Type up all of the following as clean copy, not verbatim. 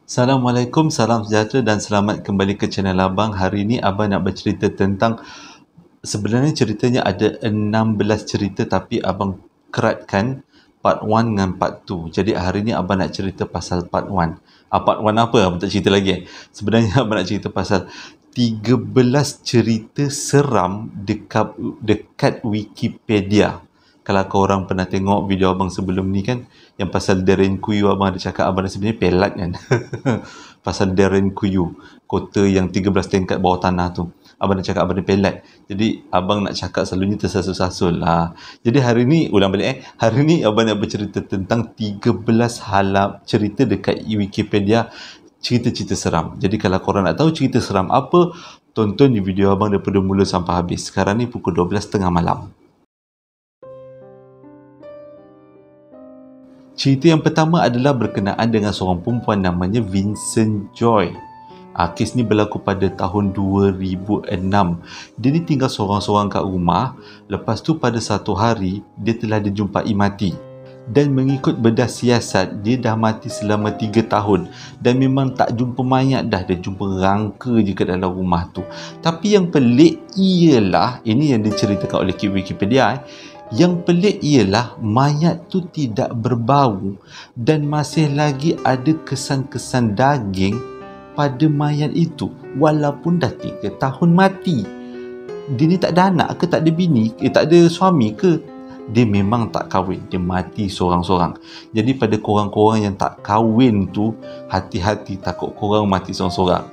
Assalamualaikum, salam sejahtera dan selamat kembali ke channel Abang. Hari ini Abang nak bercerita tentang, sebenarnya ceritanya ada 16 cerita tapi Abang keratkan part 1 dengan part 2. Jadi hari ini Abang nak cerita pasal part 1. Part 1 apa? Abang tak cerita lagi. Sebenarnya Abang nak cerita pasal 13 cerita seram dekat Wikipedia. Kalau korang pernah tengok video abang sebelum ni kan, yang pasal Darren Kuyu, abang ada cakap abang sebenarnya pelat kan. Pasal Darren Kuyu, kota yang 13 tingkat bawah tanah tu, abang nak cakap abang ni pelat. Jadi abang nak cakap selalunya tersasul-sasul lah. Jadi hari ni ulang balik hari ni abang nak bercerita tentang 13 cerita dekat Wikipedia, cerita-cerita seram. Jadi kalau korang nak tahu cerita seram apa, tonton di video abang daripada mula sampai habis. Sekarang ni pukul 12.30 malam. Cerita yang pertama adalah berkenaan dengan seorang perempuan namanya Vincent Joy. Kes ni berlaku pada tahun 2006. Dia ni tinggal seorang-seorang kat rumah. Lepas tu pada satu hari, dia telah dijumpai mati. Dan mengikut bedah siasat, dia dah mati selama 3 tahun. Dan memang tak jumpa mayat dah. Dia jumpa rangka je kat dalam rumah tu. Tapi yang pelik ialah, ini yang diceritakan oleh Wikipedia, yang pelik ialah mayat tu tidak berbau dan masih lagi ada kesan-kesan daging pada mayat itu walaupun dah 3 tahun mati. Dia ni tak ada anak ke, tak ada bini, tak ada suami ke? Dia memang tak kahwin, dia mati seorang-seorang. Jadi pada korang-korang yang tak kahwin tu, hati-hati, takut korang mati seorang-seorang.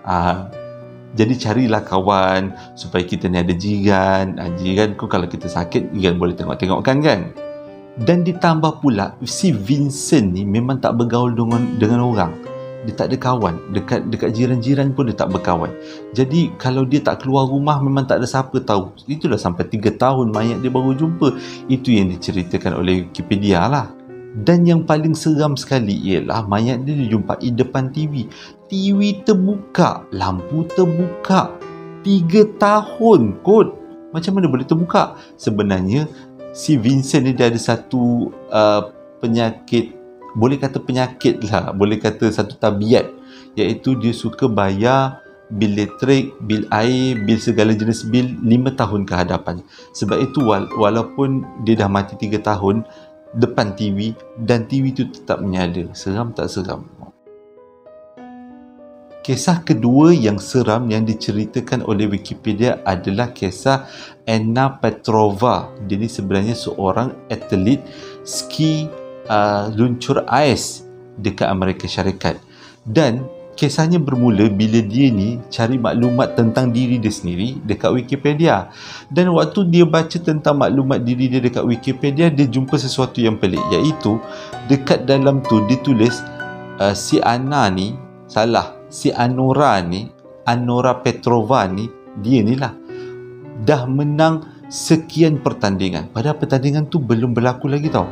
Jadi carilah kawan supaya kita ni ada jiran. Jiran ku kalau kita sakit, jiran boleh tengok-tengokkan kan. Dan ditambah pula, si Vincent ni memang tak bergaul dengan orang. Dia tak ada kawan. Dekat jiran-jiran pun dia tak berkawan. Jadi kalau dia tak keluar rumah, memang tak ada siapa tahu. Itulah sampai 3 tahun mayat dia baru jumpa. Itu yang diceritakan oleh Wikipedia lah. Dan yang paling seram sekali ialah mayat dia dijumpai depan TV. TV terbuka, lampu terbuka. 3 tahun kot. Macam mana boleh terbuka? Sebenarnya si Vincent ni dia ada satu penyakit, boleh kata penyakit lah, boleh kata satu tabiat, iaitu dia suka bayar bil elektrik, bil air, bil segala jenis bil 5 tahun ke hadapan. Sebab itu walaupun dia dah mati 3 tahun depan TV dan TV tu tetap menyala. Seram tak seram? Kisah kedua yang seram yang diceritakan oleh Wikipedia adalah kisah Anna Petrova. Dia ni sebenarnya seorang atlet ski luncur ais dekat Amerika Syarikat. Dan kisahnya bermula bila dia ni cari maklumat tentang diri dia sendiri dekat Wikipedia. Dan waktu dia baca tentang maklumat diri dia dekat Wikipedia, dia jumpa sesuatu yang pelik, iaitu dekat dalam tu ditulis si Anora Petrova ni, dia ni lah dah menang sekian pertandingan. Padahal pertandingan tu belum berlaku lagi tau.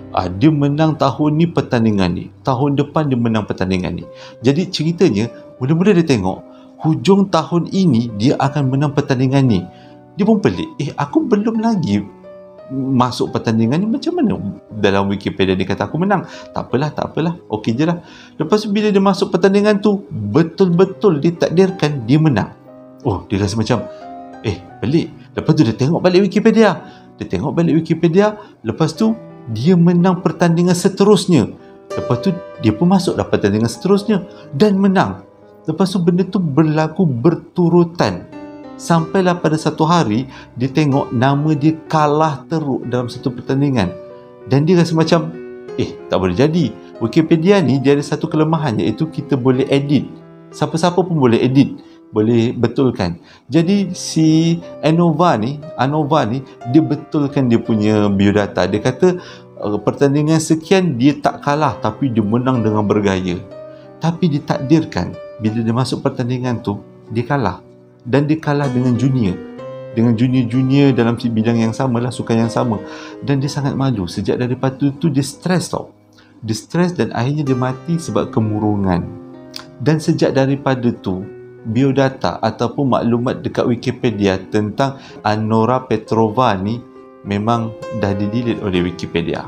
Dia menang tahun ni pertandingan ni, tahun depan dia menang pertandingan ni. Jadi ceritanya, mula-mula dia tengok hujung tahun ini dia akan menang pertandingan ni. Dia pun pelik, aku belum lagi masuk pertandingan ni, macam mana dalam Wikipedia dia kata aku menang? Tak apalah, okey je lah. Lepas tu bila dia masuk pertandingan tu, betul-betul ditakdirkan dia menang. Dia rasa macam pelik. Lepas tu dia tengok balik Wikipedia, lepas tu dia menang pertandingan seterusnya. Lepas tu dia pun masuk dalam pertandingan seterusnya dan menang. Lepas tu benda tu berlaku berturutan. Sampailah pada satu hari dia tengok nama dia kalah teruk dalam satu pertandingan. Dan dia rasa macam tak boleh jadi. Wikipedia ni dia ada satu kelemahan, iaitu kita boleh edit. Siapa-siapa pun boleh edit, boleh betulkan. Jadi si Anova ni dia betulkan dia punya biodata. Dia kata pertandingan sekian dia tak kalah, tapi dia menang dengan bergaya. Tapi ditakdirkan bila dia masuk pertandingan tu, dia kalah. Dan dia kalah dengan junior dalam bidang yang sama lah, sukan yang sama. Dan dia sangat malu. Sejak daripada tu dia stres tau. Dia stres dan akhirnya dia mati sebab kemurungan. Dan sejak daripada tu, biodata ataupun maklumat dekat Wikipedia tentang Anora Petrova ni memang dah di-delete oleh Wikipedia.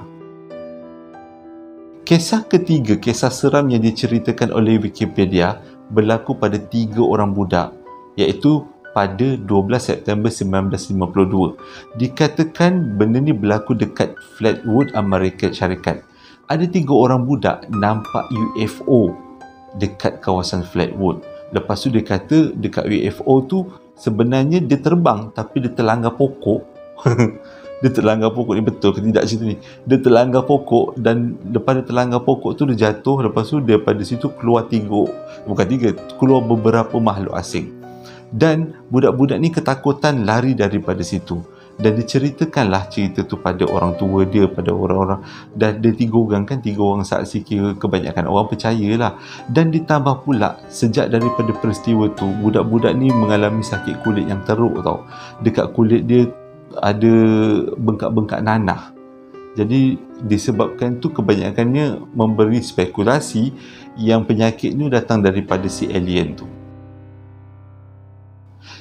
Kisah ketiga, kisah seram yang diceritakan oleh Wikipedia berlaku pada 3 orang budak, iaitu pada 12 September 1952. Dikatakan benda ni berlaku dekat Flatwood, Amerika Syarikat. Ada 3 orang budak nampak UFO dekat kawasan Flatwood. Lepas tu dia kata dekat UFO tu sebenarnya dia terbang tapi dia terlanggar pokok. Dia terlanggar pokok ni, betul ke tidak cerita ni? Dia terlanggar pokok dan lepas dia terlanggar pokok tu dia jatuh. Lepas tu daripada situ keluar keluar beberapa makhluk asing. Dan budak-budak ni ketakutan lari daripada situ. Dan diceritakanlah cerita tu pada orang tua dia, pada orang-orang. Dan dia 3 orang kan, 3 orang saksi, kira kebanyakan orang percayalah. Dan ditambah pula sejak daripada peristiwa tu, budak-budak ni mengalami sakit kulit yang teruk tau. Dekat kulit dia ada bengkak-bengkak nanah. Jadi disebabkan tu kebanyakannya memberi spekulasi yang penyakit ni datang daripada si alien tu.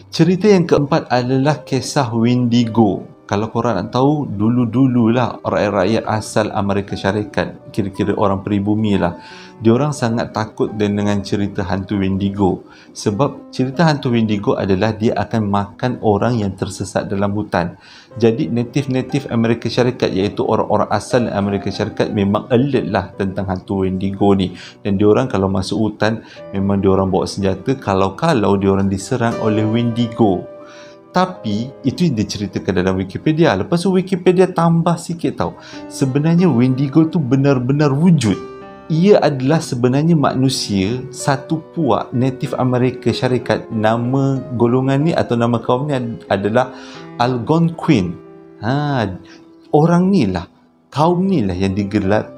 Cerita yang keempat adalah kisah Wendigo. Kalau korang nak tahu, dulu-dululah rakyat-rakyat asal Amerika Syarikat, kira-kira orang peribumi lah, diorang sangat takut dengan cerita hantu Wendigo. Sebab cerita hantu Wendigo adalah dia akan makan orang yang tersesat dalam hutan. Jadi native Amerika Syarikat, iaitu orang-orang asal Amerika Syarikat, memang alert lah tentang hantu Wendigo ni. Dan diorang kalau masuk hutan, memang diorang bawa senjata kalau diorang diserang oleh Wendigo. Tapi itu yang diceritakan dalam Wikipedia. Lepas tu Wikipedia tambah sikit tau. Sebenarnya Wendigo tu benar-benar wujud. Ia adalah sebenarnya manusia, satu puak native Amerika Syarikat. Nama golongan ni atau nama kaum ni adalah Algonquin. Orang ni lah, kaum ni lah yang digelar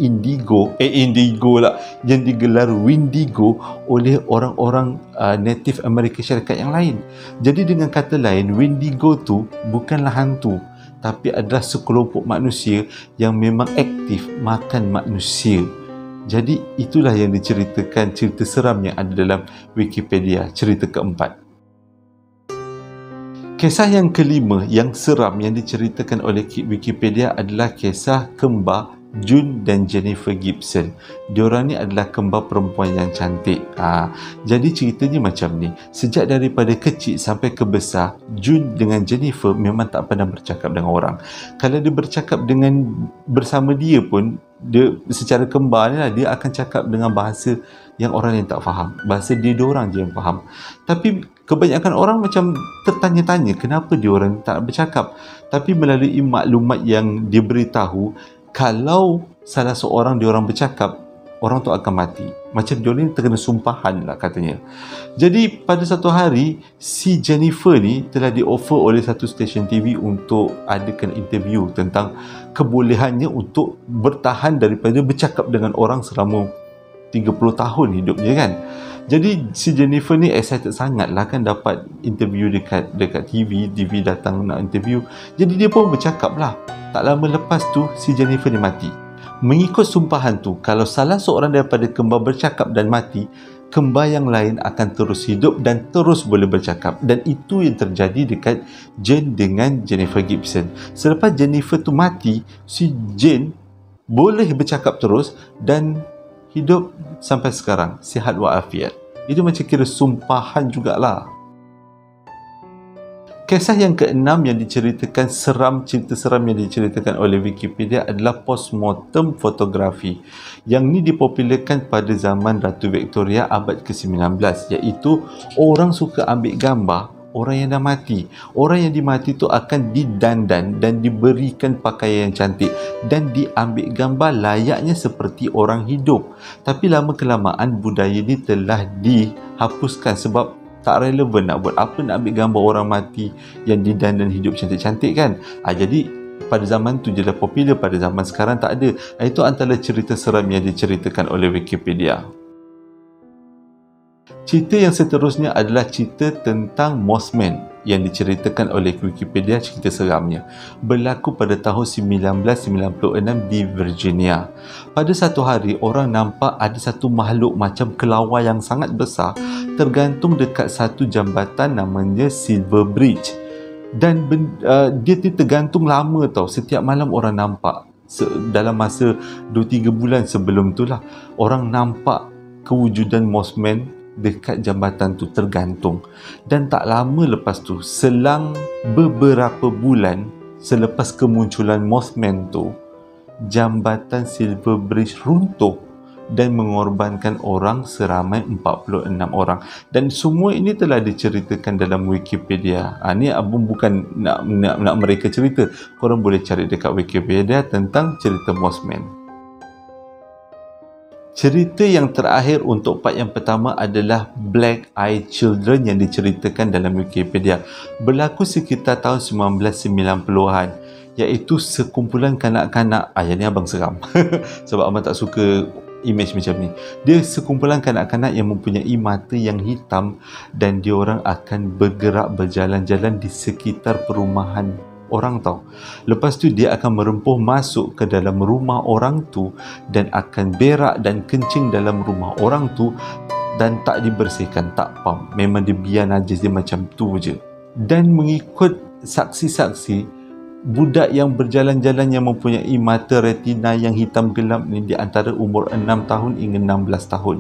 yang digelar Wendigo oleh orang-orang native Amerika Syarikat yang lain. Jadi dengan kata lain, Wendigo tu bukanlah hantu, tapi adalah sekelompok manusia yang memang aktif makan manusia. Jadi itulah yang diceritakan, cerita seram yang ada dalam Wikipedia, cerita keempat. Kisah yang kelima yang seram yang diceritakan oleh Wikipedia adalah kisah kembar June dan Jennifer Gibson. Diorang ni adalah kembar perempuan yang cantik. Jadi ceritanya macam ni. Sejak daripada kecil sampai ke besar, June dengan Jennifer memang tak pernah bercakap dengan orang. Kalau dia bercakap dengan bersama dia pun, dia secara kembar ni lah, dia akan cakap dengan bahasa yang orang lain tak faham. Bahasa dia diorang je yang faham. Tapi kebanyakan orang macam tertanya-tanya kenapa diorang tak bercakap. Tapi melalui maklumat yang dia beritahu, kalau salah seorang diorang bercakap, orang tu akan mati. Macam diorang ni terkena sumpahan lah katanya. Jadi pada satu hari, si Jennifer ni telah di-offer oleh satu stesen TV untuk adakan interview tentang kebolehannya untuk bertahan daripada bercakap dengan orang selama 30 tahun hidupnya kan. Jadi si Jennifer ni excited sangat lah kan dapat interview dekat TV datang nak interview. Jadi dia pun bercakap lah. Tak lama lepas tu si Jennifer ni mati. Mengikut sumpahan tu, kalau salah seorang daripada kembar bercakap dan mati, kembar yang lain akan terus hidup dan terus boleh bercakap. Dan itu yang terjadi dekat Jane dengan Jennifer Gibson. Selepas Jennifer tu mati, si Jane boleh bercakap terus dan hidup sampai sekarang, sihat walafiat. Itu macam kira sumpahan jugalah. Kisah yang keenam yang diceritakan cerita seram yang diceritakan oleh Wikipedia adalah postmortem fotografi. Yang ni dipopularkan pada zaman Ratu Victoria abad ke-19, iaitu orang suka ambil gambar orang yang dah mati. Orang yang dimati tu akan didandan dan diberikan pakaian yang cantik dan diambil gambar layaknya seperti orang hidup. Tapi lama kelamaan budaya ni telah dihapuskan sebab tak relevan nak buat apa nak ambil gambar orang mati yang didandan hidup cantik-cantik kan. Jadi pada zaman tu je lah popular, pada zaman sekarang tak ada. Itu antara cerita seram yang diceritakan oleh Wikipedia. Cerita yang seterusnya adalah cerita tentang Mothman yang diceritakan oleh Wikipedia, cerita seramnya. Berlaku pada tahun 1996 di Virginia. Pada satu hari, orang nampak ada satu makhluk macam kelawar yang sangat besar tergantung dekat satu jambatan namanya Silver Bridge. Dan dia tergantung lama tau. Setiap malam orang nampak dalam masa 2-3 bulan sebelum tu lah, orang nampak kewujudan Mothman dekat jambatan tu tergantung. Dan tak lama lepas tu, selang beberapa bulan selepas kemunculan Mothman tu, jambatan Silver Bridge runtuh dan mengorbankan orang seramai 46 orang. Dan semua ini telah diceritakan dalam Wikipedia. Ni abang bukan nak mereka cerita. Korang boleh cari dekat Wikipedia tentang cerita Mothman. Cerita yang terakhir untuk part yang pertama adalah Black Eyed Children yang diceritakan dalam Wikipedia. Berlaku sekitar tahun 1990-an, iaitu sekumpulan kanak-kanak. Yang ni abang seram sebab abang tak suka image macam ni. Dia sekumpulan kanak-kanak yang mempunyai mata yang hitam dan diorang akan bergerak berjalan-jalan di sekitar perumahan orang tau. Lepas tu dia akan merempuh masuk ke dalam rumah orang tu dan akan berak dan kencing dalam rumah orang tu dan tak dibersihkan, tak pump. Memang dia biar najis dia macam tu je. Dan mengikut saksi-saksi, budak yang berjalan-jalan yang mempunyai mata retina yang hitam gelap ni di antara umur 6 tahun hingga 16 tahun.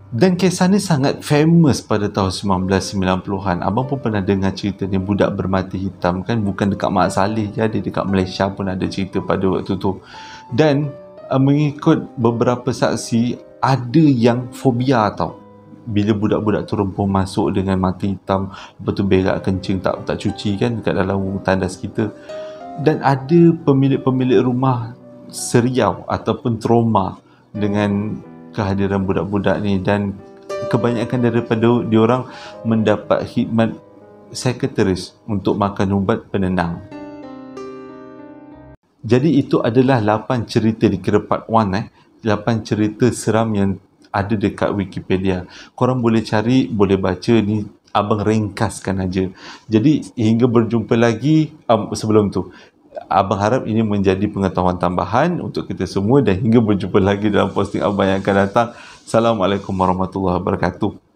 Dan kisah ni sangat famous pada tahun 1990-an. Abang pun pernah dengar cerita ni, budak bermata hitam kan, bukan dekat Mak Saleh je, di dekat Malaysia pun ada cerita pada waktu tu. Dan mengikut beberapa saksi, ada yang fobia tau. Bila budak-budak tu rempuh masuk dengan mata hitam, lepas tu berak kencing tak cuci kan dekat dalam tandas kita. Dan ada pemilik-pemilik rumah seriau ataupun trauma dengan kehadiran budak-budak ni, dan kebanyakan daripada diorang mendapat khidmat psikiatris untuk makan ubat penenang. Jadi itu adalah 8 cerita dikira part 1 8 cerita seram yang ada dekat Wikipedia. Korang boleh cari, boleh baca ni. Abang ringkaskan aja. Jadi hingga berjumpa lagi. Sebelum tu, abang harap ini menjadi pengetahuan tambahan untuk kita semua, dan hingga berjumpa lagi dalam posting abang yang akan datang. Assalamualaikum warahmatullahi wabarakatuh.